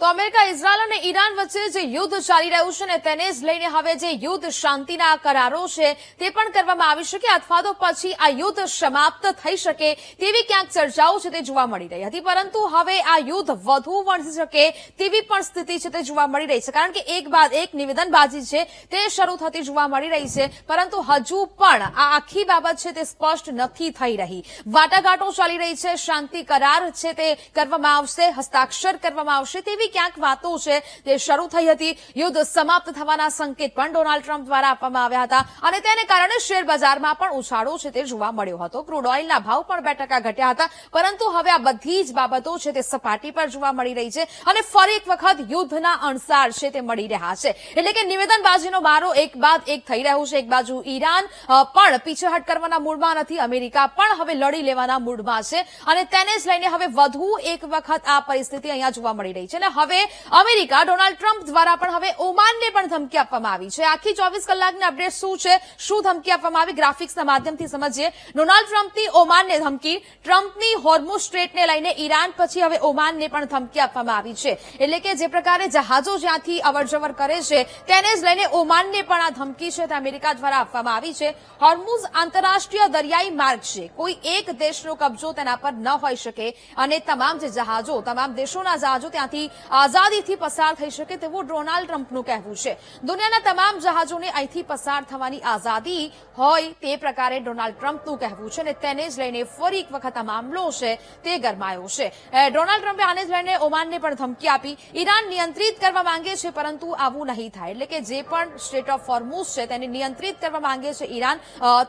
તો America Israel અને Iran વચ્ચે જે યુદ્ધ ચાલી રહ્યું છે ને તેને જ લઈને હવે જે યુદ્ધ શાંતિના કરારો છે તે પણ કરવામાં આવી શકે અથવા તો પછી આ યુદ્ધ સમાપ્ત થઈ શકે તેવી ક્યાંક ચર્ચાઓ છે તે જોવા મળી રહી હતી, પરંતુ હવે આ યુદ્ધ વધુ વણસી શકે તેવી પણ સ્થિતિ છે તે જોવા મળી રહી છે, કારણ કે એક બાદ એક નિવેદનબાજી છે તે શરૂ થતી જોવા મળી રહી છે, પરંતુ હજુ પણ આ આખી બાબત છે તે સ્પષ્ટ નથી થઈ રહી. વાટાઘાટો ચાલી રહી છે, શાંતિ કરાર છે તે કરવામાં આવશે, હસ્તાક્ષર કરવામાં આવશે તેવી ક્યાંક વાતો છે તે શરૂ થઈ હતી. યુદ્ધ સમાપ્ત થવાના સંકેત પણ ડોનાલ્ડ ટ્રમ્પ દ્વારા આપવામાં આવ્યા હતા અને તેને કારણે શેર બજારમાં પણ ઉછાળો છે તે જોવા મળ્યો હતો. ક્રૂડ ઓઇલના ભાવ પણ 2% ઘટ્યા હતા, પરંતુ હવે આ બધી જ બાબતો છે તે સપાટી પર જોવા મળી રહી છે અને ફરી એક વખત યુદ્ધના અણસાર છે તે મળી રહ્યા છે. એટલે કે નિવેદનબાજીનો મારો એક બાદ એક થઈ રહ્યો છે. એક બાજુ ઈરાન પણ પીછેહટ કરવાના મૂડમાં નથી, અમેરિકા પણ હવે લડી લેવાના મૂડમાં છે અને તેને જ લઈને હવે વધુ એક વખત આ પરિસ્થિતિ અહીંયા જોવા મળી રહી છે. હવે અમેરિકા ડોનાલ્ડ ટ્રમ્પ દ્વારા પણ હવે ઓમાનને પણ ધમકી આપવામાં આવી છે. આખી 24 કલાકની અપડેટ શું છે, શું ધમકી આપવામાં આવી, ગ્રાફિક્સના માધ્યમથી સમજીએ. ડોનાલ્ડ ટ્રમ્પની ઓમાનને ધમકી, ટ્રમ્પની હોર્મુઝ સ્ટ્રેટને લઈને ઈરાન પછી હવે ઓમાનને પણ ધમકી આપવામાં આવી છે. એટલે કે જે પ્રકારે જહાજો જ્યાંથી અવરજવર કરે છે તેને જ લઈને ઓમાનને પણ આ ધમકી છે તે અમેરિકા દ્વારા આપવામાં આવી છે. હોર્મુઝ આંતરરાષ્ટ્રીય દરિયાઈ માર્ગ છે, કોઈ એક દેશનો કબજો તેના પર ન હોઈ શકે અને તમામ જે જહાજો, તમામ દેશોના જહાજો ત્યાંથી આઝાદીથી પસાર થઈ શકે તેવું ડોનાલ્ડ ટ્રમ્પનું કહેવું છે. દુનિયાના તમામ જહાજોને અહીંથી પસાર થવાની આઝાદી હોય તે પ્રકારે ડોનાલ્ડ ટ્રમ્પનું કહેવું છે અને તેને જ લઈને ફરી એક વખત આ મામલો છે તે ગરમાયો છે. ડોનાલ્ડ ટ્રમ્પે આને જ લઈને ઓમાનને પણ ધમકી આપી. ઈરાન નિયંત્રિત કરવા માંગે છે, પરંતુ આવું નહીં થાય. એટલે કે જે પણ સ્ટ્રેટ ઓફ હોર્મુઝ છે તેને નિયંત્રિત કરવા માંગે છે ઈરાન,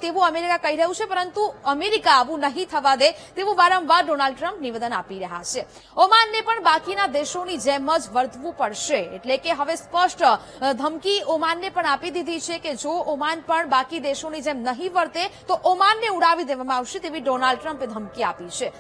તેવું અમેરિકા કહી રહ્યું છે, પરંતુ અમેરિકા આવું નહીં થવા દે તેવું વારંવાર ડોનાલ્ડ ટ્રમ્પ નિવેદન આપી રહ્યા છે. ઓમાનને પણ બાકીના દેશોની જેમ જ વર્તવું પડશે. એટલે કે હવે સ્પષ્ટ ધમકી ઓમાનને પણ આપી દીધી છે કે જો ઓમાન પણ બાકી દેશોની જેમ નહીં વર્તે તો ઓમાનને ઉડાવી દેવામાં આવશે તેવી ડોનાલ્ડ ટ્રમ્પે ધમકી આપી છે.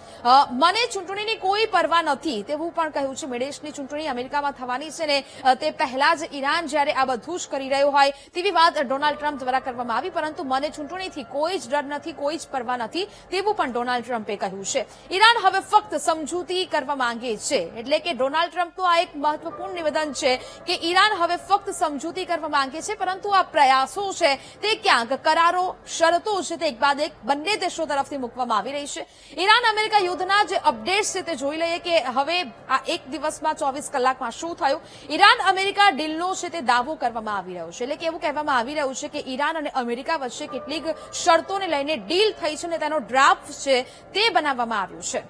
મને ચૂંટણીની કોઈ પરવા નથી તેવું પણ કહ્યું છે. મેડેશની ચૂંટણી અમેરિકામાં થવાની છે ને તે પહેલા જ ઈરાન જ્યારે આ બધું જ કરી રહ્યું હોય તેવી વાત ડોનાલ્ડ ટ્રમ્પ દ્વારા કરવામાં આવી, પરંતુ મને ચૂંટણીથી કોઈ જ ડર નથી, કોઈ જ પરવા નથી તેવું પણ ડોનાલ્ડ ટ્રમ્પે કહ્યું છે. ઈરાન હવે ફક્ત સમજૂતી કરવા માંગે છે. એટલે કે ડોનાલ્ડ ટ્રમ્પનું આ એક મહત્વપૂર્ણ નિવેદન છે કે ઈરાન હવે ફક્ત સમજૂતી કરવા માંગે છે, પરંતુ આ પ્રયાસો છે તે ક્યાંક કરારો, શરતો છે તે એક બાદ એક બંને દેશો તરફથી મૂકવામાં આવી રહી છે. ઈરાન અમેરિકા યુદ્ધના જે અપડેટ્સ છે તે જોઈ લઈએ કે હવે આ એક દિવસમાં 24 કલાકમાં શું થયું. ઈરાન અમેરિકા ડીલનો છે તે દાવો કરવામાં આવી રહ્યો છે. એટલે કે એવું કહેવામાં આવી રહ્યું છે કે ઈરાન અને અમેરિકા વચ્ચે કેટલીક શરતોને લઈને ડીલ થઈ છે અને તેનો ડ્રાફ્ટ છે તે બનાવવામાં આવ્યો છે.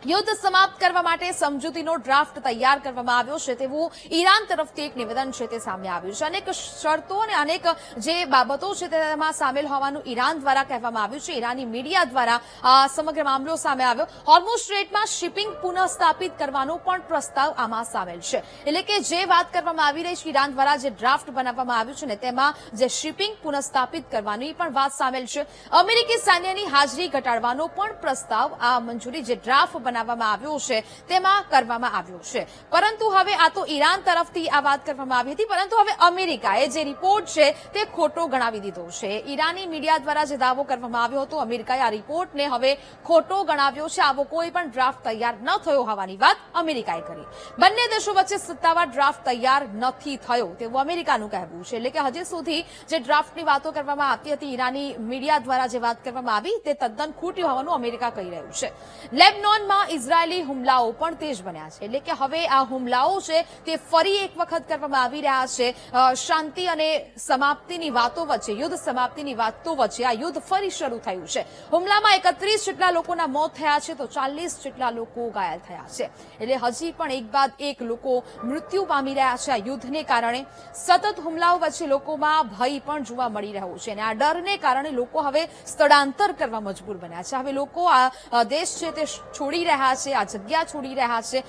યુદ્ધ સમાપ્ત કરવા માટે સમજૂતીનો ડ્રાફ્ટ તૈયાર કરવામાં આવ્યો છે તેવું ઈરાન તરફથી એક નિવેદન છે તે સામે આવ્યું છે. અનેક શરતો અને અનેક જે બાબતો છે તેમાં સામેલ હોવાનું ઈરાન દ્વારા કહેવામાં આવ્યું છે. ઈરાની મીડિયા દ્વારા આ સમગ્ર મામલો સામે આવ્યો. હોર્મુઝ સ્ટ્રેટમાં શિપિંગ પુનઃસ્થાપિત કરવાનો પણ પ્રસ્તાવ આમાં સામેલ છે. એટલે કે જે વાત કરવામાં આવી રહી છે ઈરાન દ્વારા જે ડ્રાફ્ટ બનાવવામાં આવ્યું છે ને તેમાં જે શિપિંગ પુનઃસ્થાપિત કરવાની પણ વાત સામેલ છે. અમેરિકી સૈન્યની હાજરી ઘટાડવાનો પણ પ્રસ્તાવ આ મંજૂરી જે ડ્રાફ્ટ બનાવવામાં આવ્યો છે તેમાં કરવામાં આવ્યો છે. પરંતુ હવે આ તો ઈરાન તરફથી આ વાત કરવામાં આવી હતી, પરંતુ હવે અમેરિકાએ જે રિપોર્ટ છે તે ખોટો ગણાવી દીધો છે. ઈરાની મીડિયા દ્વારા જે દાવો કરવામાં આવ્યો હતો અમેરિકાએ આ રિપોર્ટને હવે ખોટો ગણાવ્યો છે. આવો કોઈ પણ ડ્રાફ્ટ તૈયાર ન થયો હોવાની વાત અમેરિકાએ કરી. બંને દેશો વચ્ચે સત્તાવાર ડ્રાફ્ટ તૈયાર નથી થયો તેવું અમેરિકાનું કહેવું છે. એટલે કે હજી સુધી જે ડ્રાફ્ટની વાતો કરવામાં આવતી હતી ઈરાની મીડિયા દ્વારા જે વાત કરવામાં આવી તે તદ્દન ખોટી હોવાનું અમેરિકા કહી રહ્યું છે. લેબનોનમાં ઇઝરાયેલી હુમલાઓ પણ તેજ બન્યા છે. એટલે કે હવે આ હુમલાઓ છે તે ફરી એક વખત કરવામાં આવી રહ્યા છે. શાંતિ અને સમાપ્તિની વાતો વચ્ચે, યુદ્ધ સમાપ્તિની વાતો વચ્ચે આ યુદ્ધ ફરી શરૂ થયું છે. હુમલામાં 31 જેટલા લોકોના મોત થયા છે તો 40 જેટલા લોકો ઘાયલ થયા છે. એટલે હજી પણ એક બાદ એક લોકો મૃત્યુ પામી રહ્યા છે આ યુદ્ધને કારણે. સતત હુમલાઓ વચ્ચે લોકોમાં ભય પણ જોવા મળી રહ્યો છે અને આ ડરને કારણે લોકો હવે સ્થળાંતર કરવા મજબૂર બન્યા છે. હવે લોકો આ દેશ છે તે છોડી રહ્યા છે, આ જગ્યા છોડી રહ્યા છે.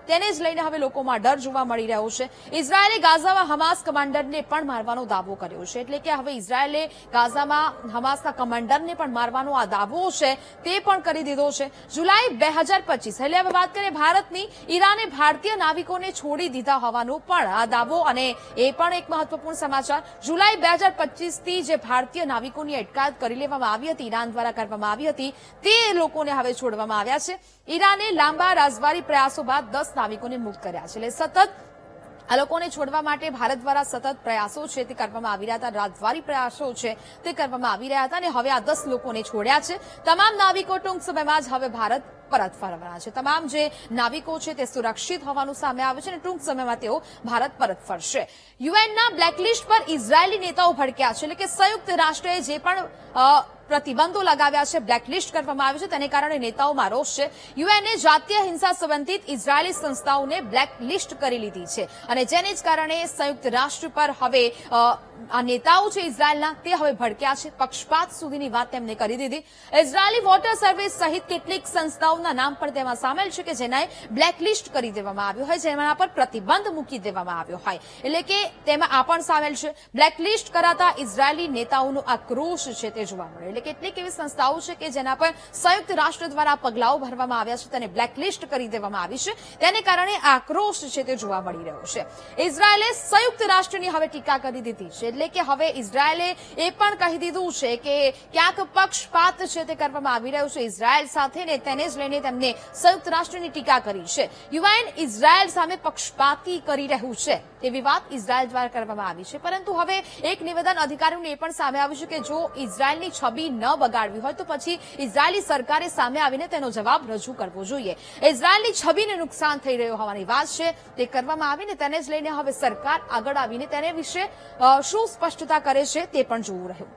તેને જ લઈને હવે લોકોમાં ડર જોવા મળી રહ્યો છે. ઇઝરાયેલે ગાઝામાં હમાસ કમાન્ડરને પણ મારવાનો દાવો કર્યો છે. એટલે કે હવે ઇઝરાયેલે ગાઝામાં હમાસના કમાન્ડરને પણ મારવાનો આ દાવો છે તે પણ કરી દીધો છે. જુલાઈ 2025 એટલે હવે વાત કરીએ ભારતની, ઈરાને ભારતીય નાવિકોને છોડી દીધા હોવાનો પણ આ દાવો, અને એ પણ એક મહત્વપૂર્ણ સમાચાર. જુલાઈ 2025 થી જે ભારતીય નાવિકોની અટકાયત કરી લેવામાં આવી હતી, ઈરાન દ્વારા કરવામાં આવી હતી, તે લોકોને હવે છોડવામાં આવ્યા છે. ઈરાને લાંબા રાજદ્વારી પ્રયાસો બાદ 10 નાવિકોને મુક્ત કર્યા છે. એટલે સતત આ લોકોને છોડવા માટે ભારત દ્વારા સતત પ્રયાસો છે તે કરવામાં આવી રહ્યા હતા. રાજદ્વારી પ્રયાસો છે તે કરવામાં આવી રહ્યા હતા અને હવે આ 10 લોકોને છોડ્યા છે. તમામ નાવિકો ટૂંક સમયમાં જ હવે ભારત પરત ફરવાના છે. તમામ જે નાવિકો છે તે સુરક્ષિત હોવાનું સામે આવ્યું છે અને ટૂંક સમયમાં તેઓ ભારત પરત ફરશે. યુએનના બ્લેકલિસ્ટ પર ઇઝરાયેલી નેતાઓ ભડક્યા છે. એટલે કે સંયુક્ત રાષ્ટ્રએ જે પણ પ્રતિબંધો લગાવ્યા છે, બ્લેકલિસ્ટ કરવામાં આવ્યું છે, તેને કારણે નેતાઓમાં રોષ છે. યુએનએ જાતીય હિંસા સંબંધિત ઇઝરાયેલી સંસ્થાઓને બ્લેકલિસ્ટ કરી લીધી છે અને જેને જ કારણે સંયુક્ત રાષ્ટ્ર પર હવે આ નેતાઓ છે ઇઝરાયેલના તે હવે ભડક્યા છે. પક્ષપાત સુધીની વાત તેમને કરી દીધી. ઇઝરાયેલી વોટર સર્વિસ સહિત કેટલીક સંસ્થાઓના નામ પણ તેમાં સામેલ છે કે જેને બ્લેકલિસ્ટ કરી દેવામાં આવ્યું હોય, જેના પર પ્રતિબંધ મૂકી દેવામાં આવ્યો હોય. એટલે કે તેમાં આ પણ સામેલ છે. બ્લેકલિસ્ટ કરાતા ઇઝરાયેલી નેતાઓનો આક્રોશ છે તે જોવા મળે. એટલે કેટલીક એવી સંસ્થાઓ છે કે જેના પર સંયુક્ત રાષ્ટ્ર દ્વારા પગલાઓ ભરવામાં આવ્યા છે, તેને બ્લેકલિસ્ટ કરી દેવામાં આવી છે. તેને કારણે આક્રોશ છે તે જોવા મળી રહ્યો છે. ઇઝરાયેલે સંયુક્ત રાષ્ટ્રની હવે ટીકા કરી દીધી છે. એટલે કે હવે ઇઝરાયેલે એ પણ કહી દીધું છે કે ક્યાંક પક્ષપાત છે તે કરવામાં આવી રહ્યું છે ઇઝરાયેલ સાથે ને તેને જ લઈને તેમને સંયુક્ત રાષ્ટ્રની ટીકા કરી છે. યુએન ઇઝરાયેલ સામે પક્ષપાતી કરી રહ્યું છે તેવી વાત ઇઝરાયેલ દ્વારા કરવામાં આવી છે. પરંતુ હવે એક નિવેદન અધિકારીઓને એ પણ સામે આવ્યું છે કે જો ઇઝરાયેલની છબી ન બગાડવી હોય તો પછી ઇઝરાયેલી સરકારે સામે આવીને તેનો જવાબ રજૂ કરવો જોઈએ. ઇઝરાયેલની છબીને નુકસાન થઈ રહ્યું હોવાની વાત છે તે કરવામાં આવીને તેને જ લઈને હવે સરકાર આગળ આવીને તેને વિશે શું સ્પષ્ટતા કરે છે તે પણ જોવું રહ્યું.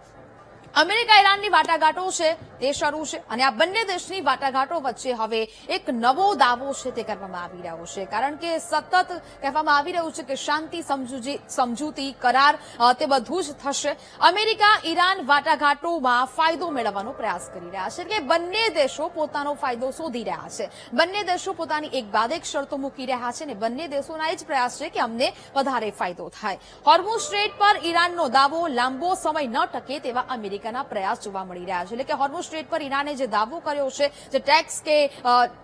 અમેરિકા ઈરાનની વાટાઘાટો છે તે શરૂ છે અને આ બંને દેશની વાટાઘાટો વચ્ચે હવે એક નવો દાવો છે તે કરવામાં આવી રહ્યો છે. કારણ કે સતત કહેવામાં આવી રહ્યું છે કે શાંતિ સમજૂતી કરાર તે બધું જ થશે. અમેરિકા ઈરાન વાટાઘાટોમાં ફાયદો મેળવવાનો પ્રયાસ કરી રહ્યા છે. એટલે બંને દેશો પોતાનો ફાયદો શોધી રહ્યા છે. બંને દેશો પોતાની એક બાદ એક શરતો મૂકી રહ્યા છે અને બંને દેશોના એ જ પ્રયાસ છે કે અમને વધારે ફાયદો થાય. હોર્મુઝ સ્ટ્રેટ પર ઈરાનનો દાવો લાંબો સમય ન ટકે તેવા અમેરિકાના પ્રયાસ જોવા મળી રહ્યા છે. એટલે કે હોર્મુઝ સ્ટ્રેટ પર ઈરાને જે દાવો કર્યો છે, જે ટેક્સ કે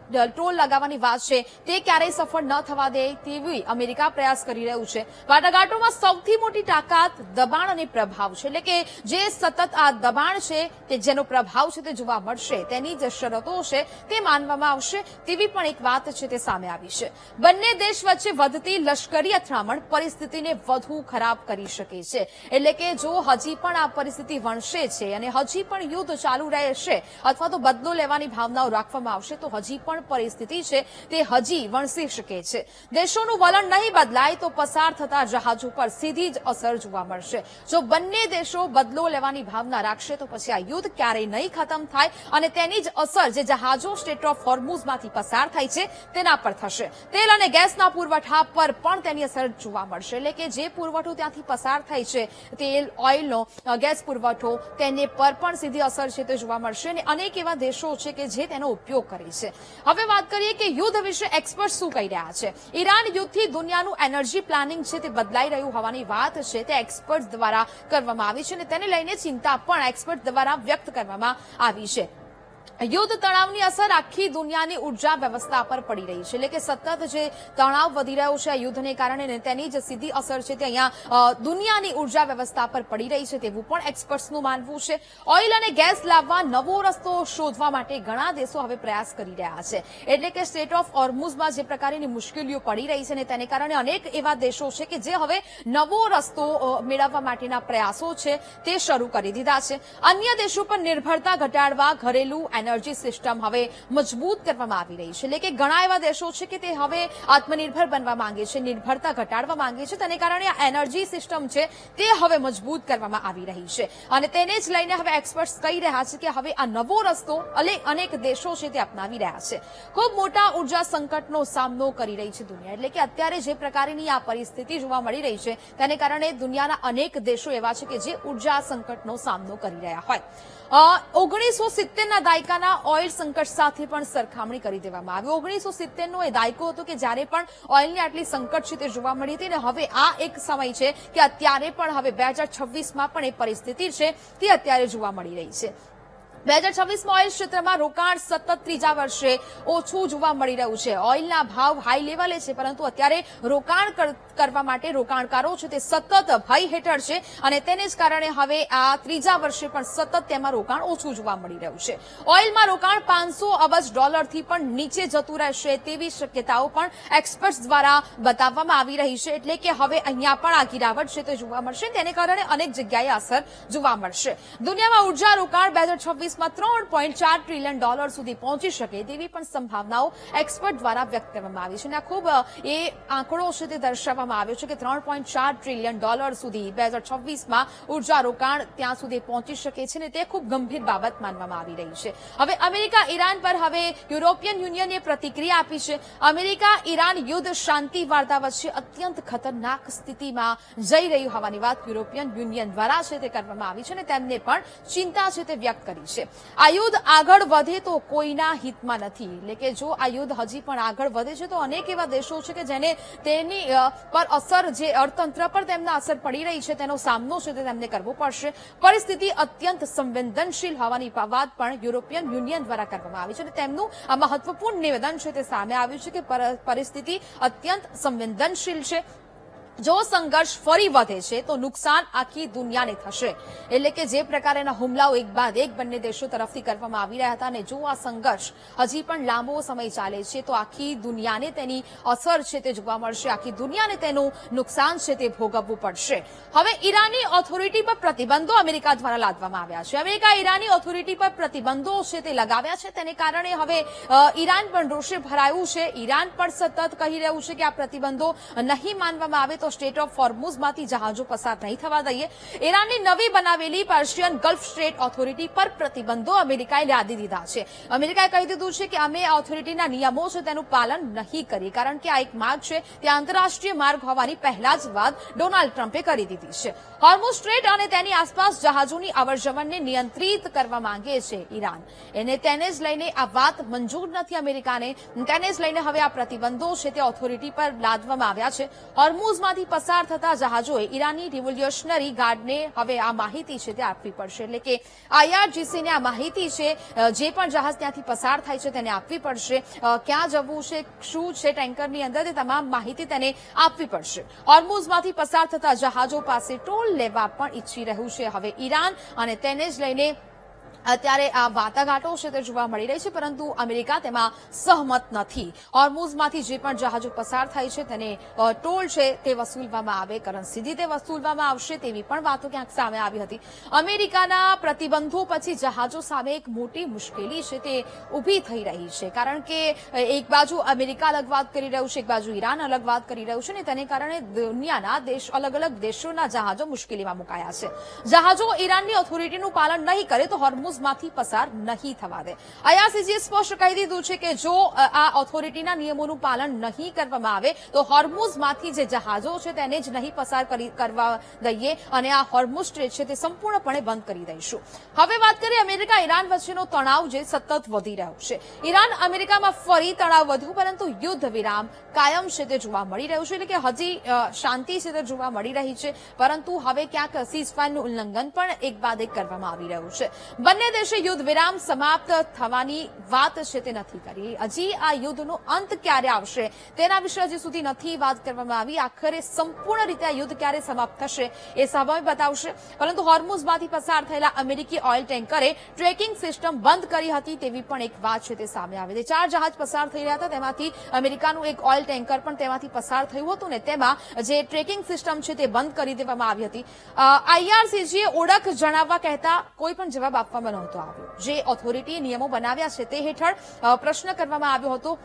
ટોલ લગાવવાની વાત છે તે ક્યારેય સફળ ન થવા દે તેવી અમેરિકા પ્રયાસ કરી રહ્યું છે. વાટાઘાટોમાં સૌથી મોટી તાકાત દબાણ અને પ્રભાવ છે. એટલે કે જે સતત આ દબાણ છે તે જેનો પ્રભાવ છે તે જોવા મળશે, તેની જે શરતો છે તે માનવામાં આવશે તેવી પણ એક વાત છે તે સામે આવી છે. બંને દેશ વચ્ચે વધતી લશ્કરી અથડામણ પરિસ્થિતિને વધુ ખરાબ કરી શકે છે. એટલે કે જો હજી પણ આ પરિસ્થિતિ વણશે છે અને હજી પણ યુદ્ધ ચાલુ રહેશે અથવા તો બદલો લેવાની ભાવનાઓ રાખવામાં આવશે તો હજી પણ પરિસ્થિતિ છે તે હજી વણસી શકે છે. દેશોનું વલણ નહીં બદલાય તો પસાર થતા જહાજો પર સીધી જ અસર જોવા મળશે. જો બંને દેશો બદલો લેવાની ભાવના રાખશે તો પછી આ યુદ્ધ ક્યારેય નહીં ખતમ થાય અને તેની જ અસર જે જહાજો સ્ટ્રેટ ઓફ હોર્મુઝમાંથી પસાર થાય છે તેના પર થશે. તેલ અને ગેસના પુરવઠા પર પણ તેની અસર જોવા મળશે. એટલે કે જે પુરવઠો ત્યાંથી પસાર થાય છે, તેલ, ઓઇલનો, ગેસ પુરવઠો, તેને પર પણ સીધી અસર છે તે જોવા મળશે અને અનેક એવા દેશો છે કે જે તેનો ઉપયોગ કરે છે. હવે વાત કરીએ કે યુદ્ધ વિશે એક્સપર્ટ શું કહી રહ્યા છે. ઈરાન યુદ્ધથી દુનિયાનું એનર્જી પ્લાનિંગ છે તે બદલાઈ રહ્યું હોવાની વાત છે તે એક્સપર્ટ દ્વારા કરવામાં આવી છે અને તેને લઈને ચિંતા પણ એક્સપર્ટ દ્વારા વ્યક્ત કરવામાં આવી છે. યુદ્ધ તણાવની અસર આખી દુનિયાની ઉર્જા વ્યવસ્થા પર પડી રહી છે. એટલે કે સતત જે તણાવ વધી રહ્યો છે આ યુદ્ધને કારણે તેની જ સીધી અસર છે તે અહીંયા દુનિયાની ઉર્જા વ્યવસ્થા પર પડી રહી છે તેવું પણ એક્સપર્ટ્સનું માનવું છે. ઓઇલ અને ગેસ લાવવા નવો રસ્તો શોધવા માટે ઘણા દેશો હવે પ્રયાસ કરી રહ્યા છે. એટલે કે સ્ટેટ ઓફ હોર્મુઝમાં જે પ્રકારની મુશ્કેલીઓ પડી રહી છે અને તેને કારણે અનેક એવા દેશો છે કે જે હવે નવો રસ્તો મેળવવા માટેના પ્રયાસો છે તે શરૂ કરી દીધા છે. અન્ય દેશો પર નિર્ભરતા ઘટાડવા ઘરેલું એનર્જી સિસ્ટમ હવે મજબૂત કરવામાં આવી રહી છે. એટલે કે ઘણા એવા દેશો છે કે તે હવે આત્મનિર્ભર બનવા માંગે છે, નિર્ભરતા ઘટાડવા માંગે છે. તેને કારણે આ એનર્જી સિસ્ટમ છે તે હવે મજબૂત કરવામાં આવી રહી છે અને તેને જ લઈને હવે એક્સપર્ટ્સ કહી રહ્યા છે કે હવે આ નવો રસ્તો અનેક દેશો છે તે અપનાવી રહ્યા છે. ખૂબ મોટા ઉર્જા સંકટનો સામનો કરી રહી છે દુનિયા. એટલે કે અત્યારે જે પ્રકારની આ પરિસ્થિતિ જોવા મળી રહી છે તેને કારણે દુનિયાના અનેક દેશો એવા છે કે જે ઉર્જા સંકટનો સામનો કરી રહ્યા હોય. 1970ના દાયકાના ઓઇલ સંકટ સાથે પણ સરખામણી કરી દેવામાં આવી. 1970નો એ દાયકો હતો કે જ્યારે પણ ઓઇલની આટલી સંકટ છે તે જોવા મળી હતી અને હવે આ એક સમય છે કે અત્યારે પણ હવે 2026માં પણ એ પરિસ્થિતિ છે તે અત્યારે જોવા મળી રહી છે. 2026માં ઓઇલ ક્ષેત્રમાં રોકાણ સતત ત્રીજા વર્ષે ઓછું જોવા મળી રહ્યું છે. ઓઇલના ભાવ હાઈ લેવલે છે, પરંતુ અત્યારે રોકાણ કરવા માટે રોકાણકારો છે તે સતત ભય હેઠળ છે અને તેને જ કારણે હવે આ ત્રીજા વર્ષે પણ સતત તેમાં રોકાણ ઓછું જોવા મળી રહ્યું છે. ઓઇલમાં રોકાણ $500 અબજથી પણ નીચે જતું રહેશે તેવી શક્યતાઓ પણ એક્સપર્ટ્સ દ્વારા બતાવવામાં આવી રહી છે. એટલે કે હવે અહીંયા પણ આ ગિરાવટ છે તે જોવા મળશે. તેને કારણે અનેક જગ્યાએ અસર જોવા મળશે. દુનિયામાં ઉર્જા રોકાણ 2026 માં $3.4 ટ્રિલિયન સુધી પહોંચી શકે તેવી પણ સંભાવનાઓ એક્સપર્ટ દ્વારા વ્યક્ત કરવામાં આવી છે. અને આ ખૂબ એ આંકડો છે તે દર્શાવવામાં આવ્યો છે કે $3.4 ટ્રિલિયન સુધી 2026માં ઉર્જા રોકાણ ત્યાં સુધી પહોંચી શકે છે ને તે ખૂબ ગંભીર બાબત માનવામાં આવી રહી છે. હવે અમેરિકા ઈરાન પર હવે યુરોપિયન યુનિયને પ્રતિક્રિયા આપી છે. અમેરિકા ઈરાન યુદ્ધ શાંતિ વાર્તા વચ્ચે અત્યંત ખતરનાક સ્થિતિમાં જઈ રહ્યું હોવાની વાત યુરોપિયન યુનિયન દ્વારા છે તે કરવામાં આવી છે અને તેમને પણ ચિંતા છે તે વ્યક્ત કરી છે. આ યુદ્ધ આગળ વધે તો કોઈના હિતમાં નથી. એટલે કે જો આ યુદ્ધ હજી પણ આગળ વધે છે તો અનેક એવા દેશો છે કે જેને તેની પર અસર જે અર્થતંત્ર પર તેમના અસર પડી રહી છે તેનો સામનો છે તે તેમને કરવો પડશે. પરિસ્થિતિ અત્યંત સંવેદનશીલ હોવાની વાત પણ યુરોપિયન યુનિયન દ્વારા કરવામાં આવી છે અને તેમનું આ મહત્વપૂર્ણ નિવેદન છે તે સામે આવ્યું છે કે પરિસ્થિતિ અત્યંત સંવેદનશીલ છે. જો સંઘર્ષ ફરી વધે છે તો નુકસાન આખી દુનિયાને થશે. એટલે કે જે પ્રકારના હુમલાઓ એક બાદ એક બંને દેશો તરફથી કરવામાં આવી રહ્યા હતા અને જો આ સંઘર્ષ હજી પણ લાંબો સમય ચાલે છે તો આખી દુનિયાને તેની અસર છે તે જોવા મળશે. આખી દુનિયાને તેનું નુકસાન છે તે ભોગવવું પડશે. હવે ઈરાની ઓથોરિટી પર પ્રતિબંધો અમેરિકા દ્વારા લાદવામાં આવ્યા છે. અમેરિકા ઈરાની ઓથોરિટી પર પ્રતિબંધો છે તે લગાવ્યા છે. તેને કારણે હવે ઈરાન પણ રોષે ભરાયું છે. ઈરાન પણ સતત કહી રહ્યું છે કે આ પ્રતિબંધો નહીં માનવામાં આવે તો સ્ટેટ ઓફ હોર્મુઝમાંથી જહાજો પસાર નહીં થવા દઈએ. ઈરાનની નવી બનાવેલી પર્શિયન ગલ્ફ સ્ટ્રેટ ઓથોરિટી પર પ્રતિબંધો અમેરિકાએ લાદી દીધા છે. અમેરિકાએ કહી દીધું છે કે અમે આ ઓથોરિટીના નિયમો છે તેનું પાલન નહીં કરીએ, કારણ કે આ એક માર્ગ છે તે આંતરરાષ્ટ્રીય માર્ગ હોવાની પહેલા જ વાત ડોનાલ્ડ ટ્રમ્પે કરી દીધી છે. હોર્મુઝ સ્ટ્રેટ અને તેની આસપાસ જહાજોની અવરજવરને નિયંત્રિત કરવા માંગે છે ઈરાન. તેને જ લઈને આ વાત મંજૂર નથી અમેરિકાને. તેને જ લઈને હવે આ પ્રતિબંધો છે તે ઓથોરિટી પર લાદવામાં આવ્યા છે. હોર્મુઝમાં પસાર થતા જહાજોએ ઈરાની રિવોલ્યુશનરી ગાર્ડને હવે આ માહિતી છે તે આપવી પડશે. એટલે કે IRGCને આ માહિતી છે જે પણ જહાજ ત્યાંથી પસાર થાય છે તેને આપવી પડશે. ક્યાં જવું છે, શું છે ટેન્કરની અંદર, તે તમામ માહિતી તેને આપવી પડશે. હોર્મુઝમાંથી પસાર થતા જહાજો પાસે ટોલ લેવા પણ ઈચ્છી રહ્યું છે હવે ઈરાન અને તેને જ લઈને અત્યારે આ વાટાઘાટો છે તે જોવા મળી રહી છે, પરંતુ અમેરિકા તેમાં સહમત નથી. હોર્મુઝમાંથી જે પણ જહાજો પસાર થાય છે તેને ટોલ છે તે વસૂલવામાં આવે, કરન્સીથી તે વસૂલવામાં આવશે તેવી પણ વાતો ક્યાંક સામે આવી હતી. અમેરિકાના પ્રતિબંધો પછી જહાજો સામે એક મોટી મુશ્કેલી છે તે ઊભી થઈ રહી છે, કારણ કે એક બાજુ અમેરિકા અલગ વાત કરી રહ્યું છે, એક બાજુ ઈરાન અલગ વાત કરી રહ્યું છે ને તેને કારણે દુનિયાના અલગ અલગ દેશોના જહાજો મુશ્કેલીમાં મુકાયા છે. જહાજો ઈરાનની ઓથોરિટીનું પાલન નહીં કરે તો હોર્મુઝમાંથી પસાર નહીં થવા દે. IRCCએ સ્પષ્ટ કહી દીધું છે કે જો આ ઓથોરિટીના નિયમોનું પાલન નહીં કરવામાં આવે તો હોર્મુઝમાંથી જે જહાજો છે તેને જ નહીં પસાર કરવા દઈએ અને આ હોર્મુઝ સ્ટ્રેટ છે તે સંપૂર્ણપણે બંધ કરી દઈશું. હવે વાત કરીએ અમેરિકા ઈરાન વચ્ચેનો તણાવ જે સતત વધી રહ્યો છે. ઈરાન અમેરિકામાં ફરી તણાવ વધ્યું, પરંતુ યુદ્ધ વિરામ કાયમ છે તે જોવા મળી રહ્યું છે. એટલે કે હજી શાંતિ છે તે જોવા મળી રહી છે, પરંતુ હવે ક્યાંક સીઝફાયરનું ઉલ્લંઘન પણ એક બાદ એક કરવામાં આવી રહ્યું છે. બંને દેશે યુદ્ધ વિરામ સમાપ્ત થવાની વાત છે તે નથી કરી. હજી આ યુદ્ધનો અંત ક્યારે આવશે તેના વિશે હજી સુધી નથી વાત કરવામાં આવી. આખરે સંપૂર્ણ રીતે આ યુદ્ધ ક્યારે સમાપ્ત થશે એ સમય બતાવશે. પરંતુ હોર્મુઝમાંથી પસાર થયેલા અમેરિકી ઓઇલ ટેન્કરે ટ્રેકિંગ સિસ્ટમ બંધ કરી હતી તેવી પણ એક વાત છે તે સામે આવી હતી. 4 જહાજ પસાર થઈ રહ્યા હતા, તેમાંથી અમેરિકાનું એક ઓઇલ ટેન્કર પણ તેમાંથી પસાર થયું હતું ને તેમાં જે ટ્રેકિંગ સિસ્ટમ છે તે બંધ કરી દેવામાં આવી હતી. IRCCએ ઓળખ જણાવવા કહેતા કોઈ પણ જવાબ આપવામાં નહોતો આવ્યો. જે ઓથોરિટી નિયમો બનાવ્યા છે તે હેઠળ પ્રશ્ન કરવામાં આવ્યો હતો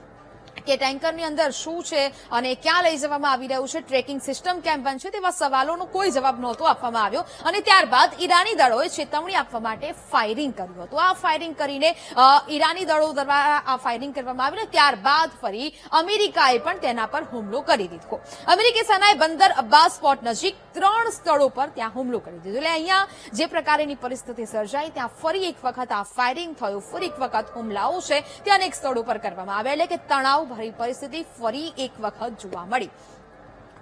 કે ટેન્કરની અંદર શું છે અને ક્યાં લઈ જવામાં આવી રહ્યું છે, ટ્રેકિંગ સિસ્ટમ કેમ બનશે, તેવા સવાલોનો કોઈ જવાબ નહોતો આપવામાં આવ્યો. અને ત્યારબાદ ઈરાની દળોએ ચેતવણી આપવા માટે ફાયરિંગ કર્યું હતું. આ ફાયરિંગ કરીને ઈરાની દળો દ્વારા આ ફાયરિંગ કરવામાં આવ્યું ને ત્યારબાદ ફરી અમેરિકાએ પણ તેના પર હુમલો કરી દીધો. અમેરિકી સેનાએ બંદર અબ્બાસ પોર્ટ નજીક 3 સ્થળો પર ત્યાં હુમલો કરી દીધો. એટલે અહીંયા જે પ્રકારની પરિસ્થિતિ સર્જાઈ ત્યાં ફરી એક વખત આ ફાયરિંગ થયું, ફરી એક વખત હુમલાઓ છે તે અનેક સ્થળો પર કરવામાં આવ્યા. એટલે કે તણાવ ભરી પરિસ્થિતિ ફરી એક વખત જોવા મળી.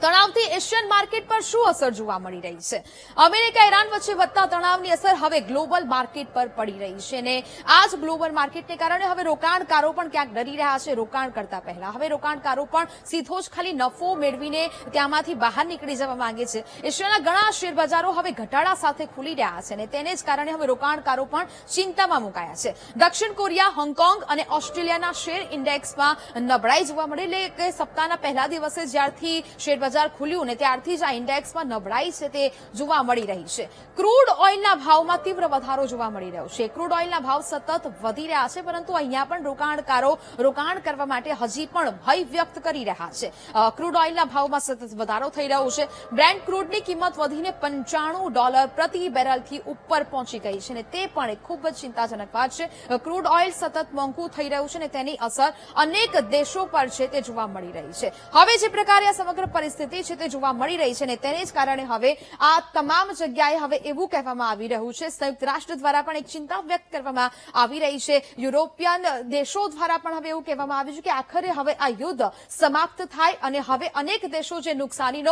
તણાવથી એશિયન માર્કેટ પર શું અસર જોવા મળી રહી છે? અમેરિકા ઈરાન વચ્ચે વધતા તણાવની અસર હવે ગ્લોબલ માર્કેટ પર પડી રહી છે અને આ જ ગ્લોબલ માર્કેટને કારણે હવે રોકાણકારો પણ ક્યાંક ડરી રહ્યા છે. રોકાણ કરતા પહેલા હવે રોકાણકારો પણ સીધો જ ખાલી નફો મેળવીને ત્યાંમાંથી બહાર નીકળી જવા માંગે છે. એશિયાના ઘણા શેર બજારો હવે ઘટાડા સાથે ખુલી રહ્યા છે અને તેને જ કારણે હવે રોકાણકારો પણ ચિંતામાં મુકાયા છે. દક્ષિણ કોરિયા, હોંગકોંગ અને ઓસ્ટ્રેલિયાના શેર ઇન્ડેક્સમાં નબળાઈ જોવા મળી. એટલે કે સપ્તાહના પહેલા દિવસે જ્યારથી શેર બજાર ખુલ્યું ને ત્યારથી જ આ ઇન્ડેક્સમાં નબળાઈ છે તે જોવા મળી રહી છે. ક્રૂડ ઓઇલના ભાવમાં તીવ્ર વધારો જોવા મળી રહ્યો છે. ક્રૂડ ઓઇલના ભાવ સતત વધી રહ્યા છે, પરંતુ અહીંયા પણ રોકાણકારો રોકાણ કરવા માટે હજી પણ ભય વ્યક્ત કરી રહ્યા છે. ક્રૂડ ઓઇલના ભાવમાં સતત વધારો થઈ રહ્યો છે. બ્રેન્ટ ક્રૂડની કિંમત વધીને $95 પ્રતિ બેરલથી ઉપર પહોંચી ગઈ છે અને તે પણ એક ખૂબ જ ચિંતાજનક વાત છે. ક્રૂડ ઓઇલ સતત મોંઘું થઈ રહ્યું છે અને તેની અસર અનેક દેશો પર છે તે જોવા મળી રહી છે. હવે જે પ્રકારે આ સમગ્ર પરિસ્થિતિ છે તે જોવા મળી રહી છે અને તેને જ કારણે હવે આ તમામ જગ્યાએ હવે એવું કહેવામાં આવી રહ્યું છે, સંયુક્ત રાષ્ટ્ર દ્વારા પણ એક ચિંતા વ્યક્ત કરવામાં આવી રહી છે. યુરોપિયન દેશો દ્વારા પણ હવે એવું કહેવામાં આવ્યું છે કે આખરે હવે આ યુદ્ધ સમાપ્ત થાય અને હવે અનેક દેશો જે નુકસાનીનો